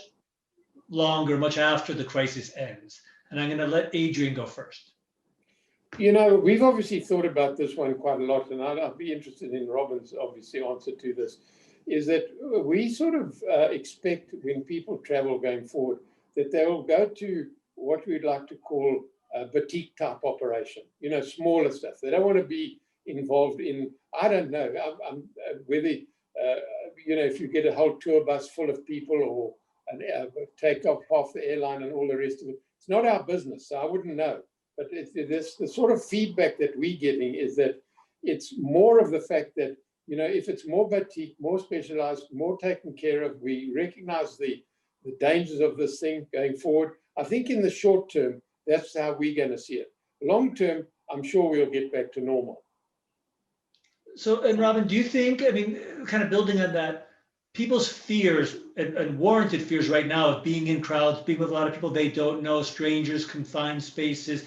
longer, much after the crisis ends? And I'm going to let Adrian go first. You know, we've obviously thought about this one quite a lot, and I'd be interested in Robin's obviously answer to this, is that we sort of expect when people travel going forward that they will go to what we'd like to call a boutique type operation, you know, smaller stuff. They don't want to be involved in, I don't know, whether, you know, if you get a whole tour bus full of people or take off half the airline and all the rest of it. It's not our business, so I wouldn't know. But it's the sort of feedback that we're getting is that it's more of the fact that, you know, if it's more boutique, more specialized, more taken care of, we recognize the dangers of this thing going forward. I think in the short term, that's how we're going to see it. Long term, I'm sure we'll get back to normal. So, and Robin, do you think, I mean, kind of building on that, people's fears and warranted fears right now of being in crowds, being with a lot of people they don't know, strangers, confined spaces,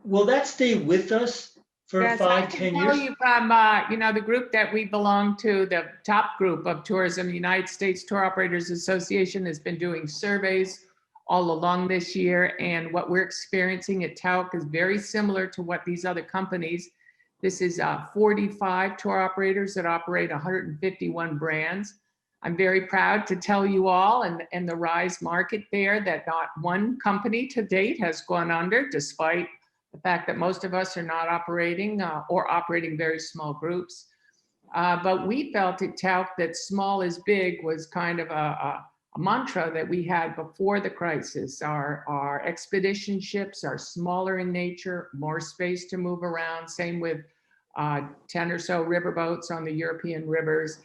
will that stay with us for Yes, 5, 10 years? You from, you know, the group that we belong to, the top group of tourism, the United States Tour Operators Association, has been doing surveys all along this year. And what we're experiencing at TAUCK is very similar to what these other companies. This is 45 tour operators that operate 151 brands. I'm very proud to tell you all and the RISE market there that not one company to date has gone under, despite the fact that most of us are not operating or operating very small groups. But we felt at TAUCK that small is big was kind of a mantra that we had before the crisis. Our expedition ships are smaller in nature, more space to move around. Same with 10 or so riverboats on the European rivers.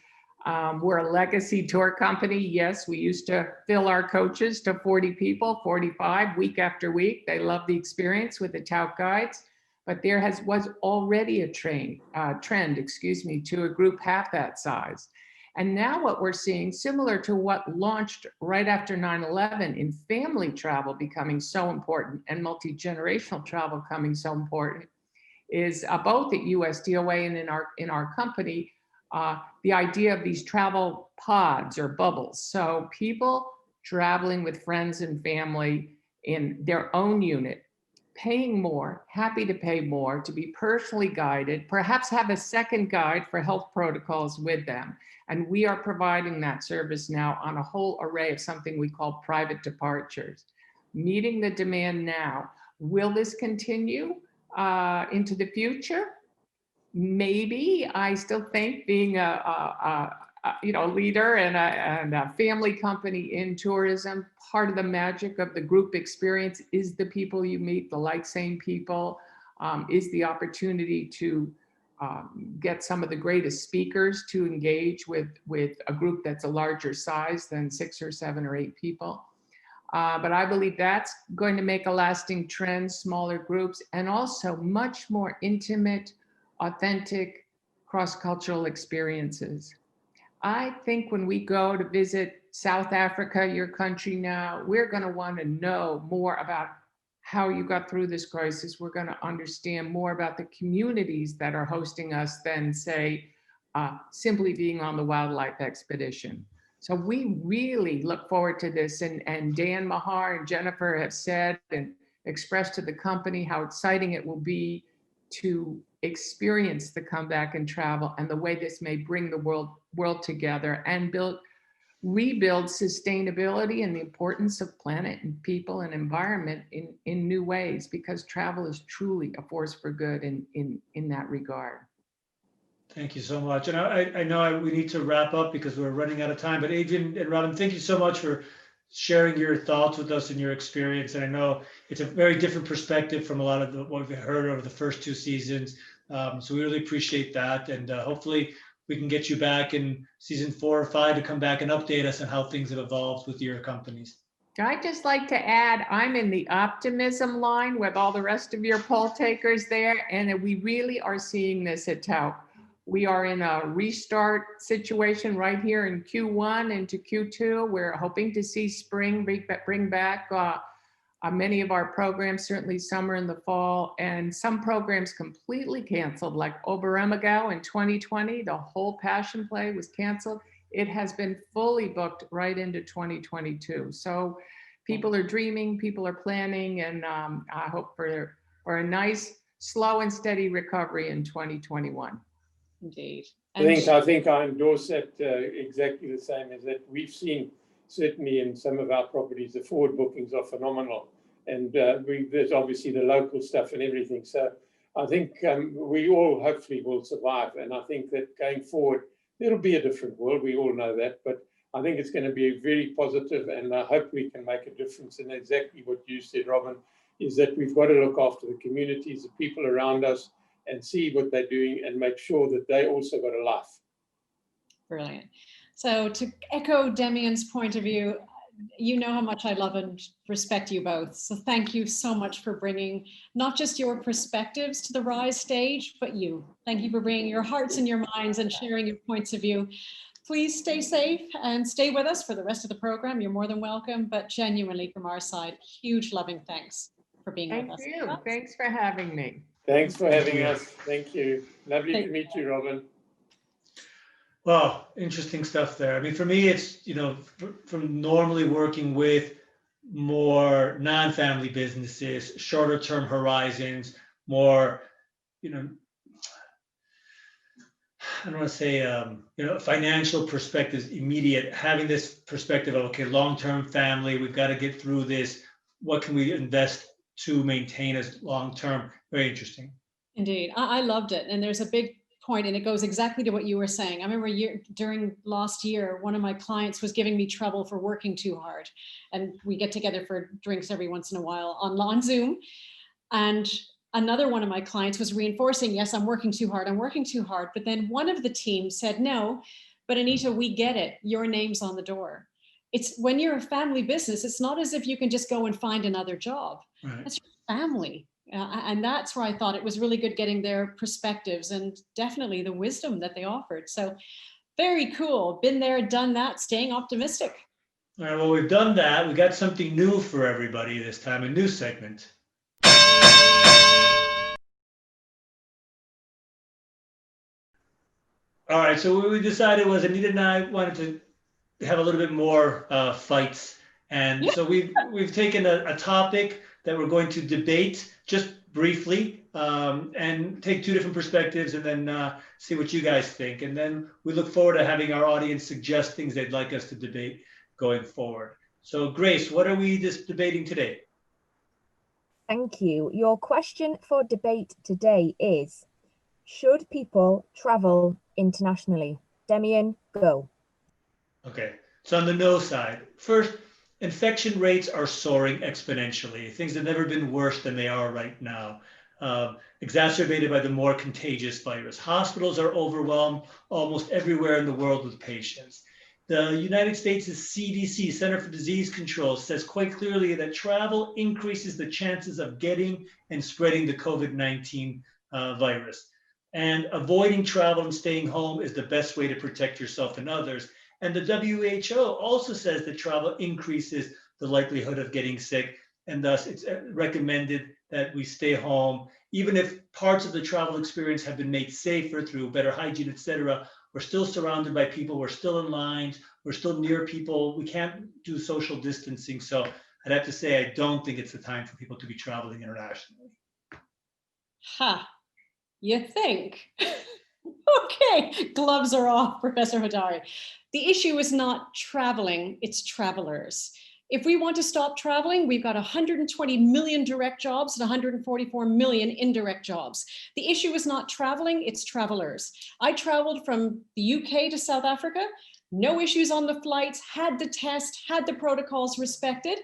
We're a legacy tour company. Yes, we used to fill our coaches to 40 people, 45 week after week. They love the experience with the TAUCK guides, but there was already a trend, to a group half that size. And now what we're seeing, similar to what launched right after 9/11 in family travel becoming so important and multi-generational travel coming so important, is both at USDOA and in our company, the idea of these travel pods or bubbles. So people traveling with friends and family in their own unit, paying more, happy to pay more, to be personally guided, perhaps have a second guide for health protocols with them. And we are providing that service now on a whole array of something we call private departures. Meeting the demand now. Will this continue into the future? Maybe. I still think being a leader and a family company in tourism, part of the magic of the group experience is the people you meet, the like same people, is the opportunity to get some of the greatest speakers to engage with a group that's a larger size than 6 or 7 or 8 people. But I believe that's going to make a lasting trend, smaller groups, and also much more intimate, authentic, cross-cultural experiences. I think when we go to visit South Africa, your country now, we're going to want to know more about how you got through this crisis. We're going to understand more about the communities that are hosting us than, say, simply being on the wildlife expedition. So we really look forward to this. And Dan Mahar and Jennifer have said and expressed to the company how exciting it will be to experience the comeback and travel and the way this may bring the world together and rebuild sustainability and the importance of planet and people and environment in new ways, because travel is truly a force for good in that regard. Thank you so much. And I know we need to wrap up because we're running out of time, but Adrian and Robin, thank you so much for sharing your thoughts with us and your experience. And I know it's a very different perspective from a lot of what we've heard over the first 2 seasons. So we really appreciate that. And hopefully we can get you back in season 4 or 5 to come back and update us on how things have evolved with your companies. I'd just like to add, I'm in the optimism line with all the rest of your poll takers there, and we really are seeing this at TAUCK. We are in a restart situation right here in Q1 into Q2. We're hoping to see spring bring back many of our programs, certainly summer and the fall, and some programs completely canceled, like Oberammergau in 2020. The whole Passion Play was canceled. It has been fully booked right into 2022. So people are dreaming, people are planning, and I hope for a nice, slow and steady recovery in 2021. Indeed. I think I endorse that exactly the same as that. We've seen, certainly in some of our properties, the forward bookings are phenomenal. And there's obviously the local stuff and everything. So I think we all hopefully will survive. And I think that going forward, it'll be a different world. We all know that. But I think it's going to be very positive, and I hope we can make a difference. And exactly what you said, Robin, is that we've got to look after the communities, the people around us, and see what they're doing and make sure that they also got a life. Brilliant. So to echo Demian's point of view, you know how much I love and respect you both. So thank you so much for bringing not just your perspectives to the Rise stage, but you. Thank you for bringing your hearts and your minds and sharing your points of view. Please stay safe and stay with us for the rest of the program. You're more than welcome, but genuinely from our side, huge loving thanks for being with us. Thank you. Thanks for having me. Thanks for having us. Thank you. Lovely to meet you, Robin. Well, interesting stuff there. I mean, for me, it's, you know, from normally working with more non-family businesses, shorter term horizons, more, you know, I don't want to say, you know, financial perspectives, immediate, having this perspective of, okay, long-term family, we've got to get through this. What can we invest to maintain as long-term? Very interesting. Indeed. I loved it. And there's a big point, and it goes exactly to what you were saying. I remember during last year, one of my clients was giving me trouble for working too hard. And we get together for drinks every once in a while on Zoom. And another one of my clients was reinforcing, yes, I'm working too hard. I'm working too hard. But then one of the team said, no, but Anita, we get it. Your name's on the door. It's when you're a family business, it's not as if you can just go and find another job. Right. That's your family. And that's where I thought it was really good getting their perspectives and definitely the wisdom that they offered. So very cool. Been there, done that, staying optimistic. All right, well, we've done that. We got something new for everybody this time, a new segment. All right, so what we decided was Anita and I wanted to have a little bit more fights. And so we've taken a topic that we're going to debate just briefly and take two different perspectives and then see what you guys think. And then we look forward to having our audience suggest things they'd like us to debate going forward. So Grace, what are we just debating today? Thank you. Your question for debate today is, should people travel internationally? Demian, go. Okay, so on the no side, first, infection rates are soaring exponentially. Things have never been worse than they are right now, exacerbated by the more contagious virus. Hospitals are overwhelmed almost everywhere in the world with patients. The United States' CDC, Center for Disease Control, says quite clearly that travel increases the chances of getting and spreading the COVID-19 virus. And avoiding travel and staying home is the best way to protect yourself and others. And the WHO also says that travel increases the likelihood of getting sick, and thus it's recommended that we stay home. Even if parts of the travel experience have been made safer through better hygiene, etc., we're still surrounded by people, we're still in lines, we're still near people, we can't do social distancing. So I'd have to say, I don't think it's the time for people to be traveling internationally. Ha, you think? Okay, gloves are off, Professor Hodari. The issue is not traveling, it's travelers. If we want to stop traveling, we've got 120 million direct jobs and 144 million indirect jobs. The issue is not traveling, it's travelers. I traveled from the UK to South Africa, no issues on the flights, had the test, had the protocols respected,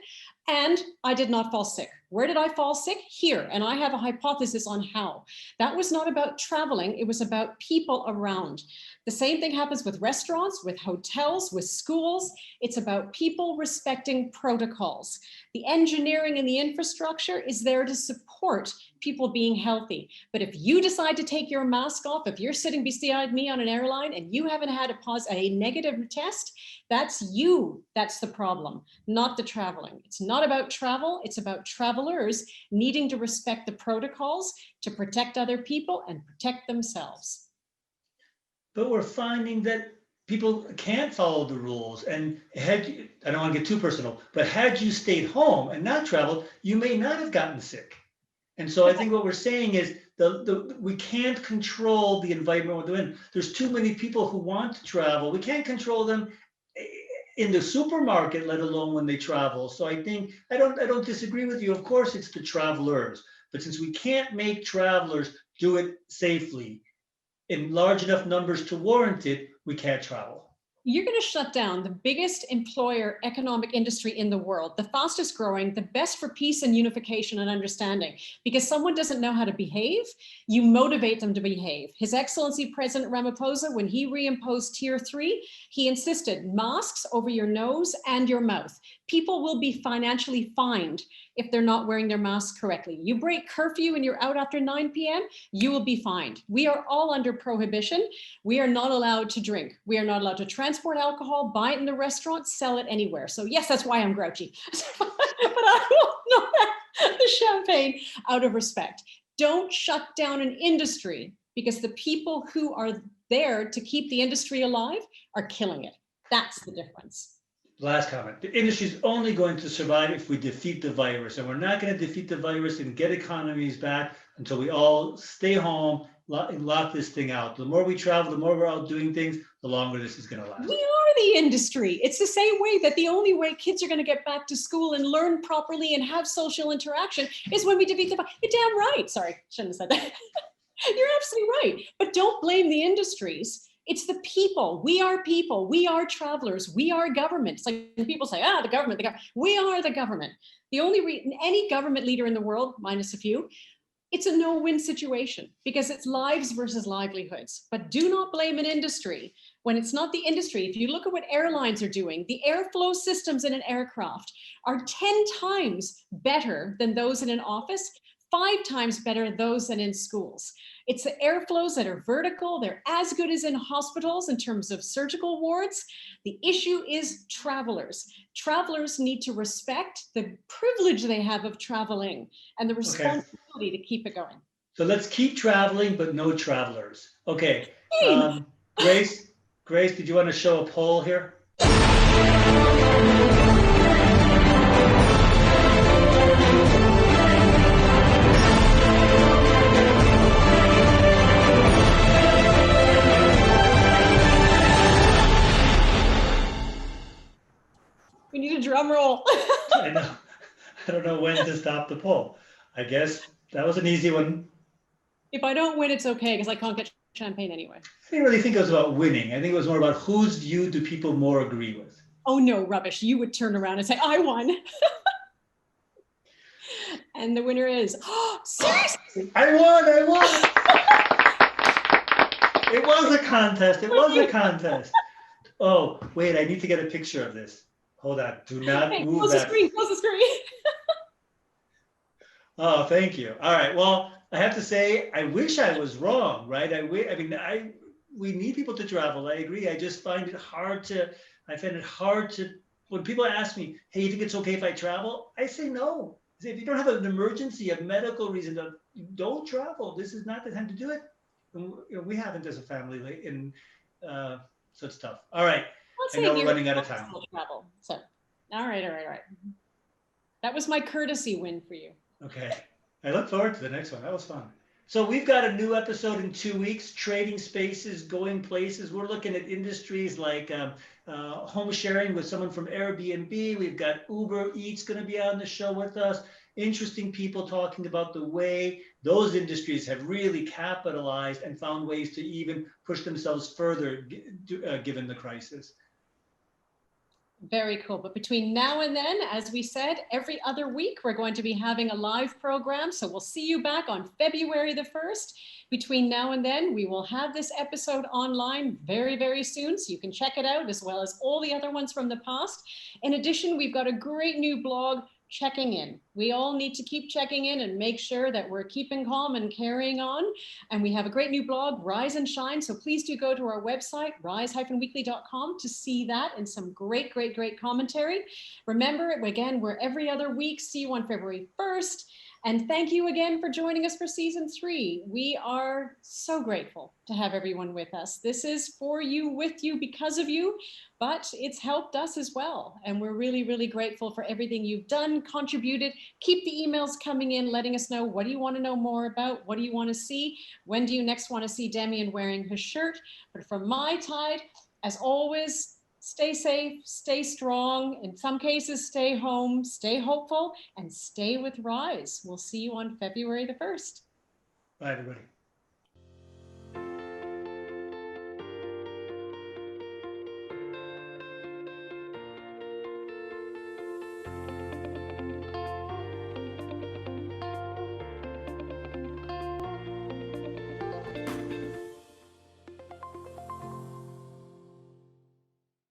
and I did not fall sick. Where did I fall sick? Here, and I have a hypothesis on how. That was not about traveling, it was about people around. The same thing happens with restaurants, with hotels, with schools. It's about people respecting protocols. The engineering and the infrastructure is there to support people being healthy. But if you decide to take your mask off, if you're sitting beside me on an airline and you haven't had a negative test, that's you. That's the problem, not the traveling. It's not about travel. It's about travelers needing to respect the protocols to protect other people and protect themselves. But we're finding that people can't follow the rules. And I don't want to get too personal, but had you stayed home and not traveled, you may not have gotten sick. And so I think what we're saying is we can't control the environment we're in. There's too many people who want to travel. We can't control them in the supermarket, let alone when they travel. So I think I don't disagree with you. Of course, it's the travelers, but since we can't make travelers do it safely in large enough numbers to warrant it, we can't travel. You're going to shut down the biggest employer economic industry in the world, the fastest growing, the best for peace and unification and understanding. Because someone doesn't know how to behave, you motivate them to behave. His Excellency President Ramaphosa, when he reimposed Tier 3, he insisted masks over your nose and your mouth. People will be financially fined if they're not wearing their masks correctly. You break curfew and you're out after 9 p.m., you will be fined. We are all under prohibition. We are not allowed to drink. We are not allowed to transport alcohol, buy it in the restaurant, sell it anywhere. So yes, that's why I'm grouchy. But I will not have the champagne out of respect. Don't shut down an industry because the people who are there to keep the industry alive are killing it. That's the difference. Last comment. The industry is only going to survive if we defeat the virus. And we're not going to defeat the virus and get economies back until we all stay home and lock this thing out. The more we travel, the more we're out doing things, the longer this is going to last. We are the industry. It's the same way that the only way kids are going to get back to school and learn properly and have social interaction is when we defeat the virus. You're damn right. Sorry, shouldn't have said that. You're absolutely right. But don't blame the industries. It's the people. We are people. We are travelers. We are government. It's like when people say, the government, we are the government. The only reason any government leader in the world, minus a few, it's a no-win situation because it's lives versus livelihoods. But do not blame an industry when it's not the industry. If you look at what airlines are doing, the airflow systems in an aircraft are 10 times better than those in an office, 5 times better than those than in schools. It's the airflows that are vertical. They're as good as in hospitals in terms of surgical wards. The issue is travelers. Travelers need to respect the privilege they have of traveling and the responsibility to keep it going. So let's keep traveling, but no travelers. Okay. Grace, did you want to show a poll here? We need a drum roll. I know. I don't know when to stop the poll. I guess that was an easy one. If I don't win, it's okay because I can't get champagne anyway. I didn't really think it was about winning. I think it was more about whose view do people more agree with. Oh no, rubbish. You would turn around and say, I won. And the winner is, seriously? I won. It was a contest. Oh, wait, I need to get a picture of this. Hold on. Do not move close that. Close the screen. Oh, thank you. All right. Well, I have to say, I wish I was wrong, right? We need people to travel. I agree. I just find it hard to, when people ask me, hey, you think it's okay if I travel? I say no. I say, if you don't have an emergency, a medical reason, don't travel. This is not the time to do it. And, we haven't as a family, so it's tough. All right. I know we're running out of time. Travel. So, all right. That was my courtesy win for you. Okay. I look forward to the next one. That was fun. So we've got a new episode in 2 weeks, trading spaces, going places. We're looking at industries like home sharing with someone from Airbnb. We've got Uber Eats going to be on the show with us. Interesting people talking about the way those industries have really capitalized and found ways to even push themselves further given the crisis. Very cool. But between now and then, as we said, every other week, we're going to be having a live program. So we'll see you back on February the 1st. Between now and then, we will have this episode online very, very soon. So you can check it out as well as all the other ones from the past. In addition, we've got a great new blog checking in. We all need to keep checking in and make sure that we're keeping calm and carrying on. And we have a great new blog, Rise and Shine. So please do go to our website, rise-weekly.com, to see that and some great commentary. Remember, again, we're every other week. See you on February 1st. And thank you again for joining us for season 3. We are so grateful to have everyone with us. This is for you, with you, because of you, but it's helped us as well. And we're really grateful for everything you've done, contributed. Keep the emails coming in, letting us know, what do you want to know more about? What do you want to see? When do you next want to see Demian wearing his shirt? But from my side, as always, stay safe, stay strong, in some cases, stay home, stay hopeful, and stay with Rise. We'll see you on February the 1st. Bye, everybody.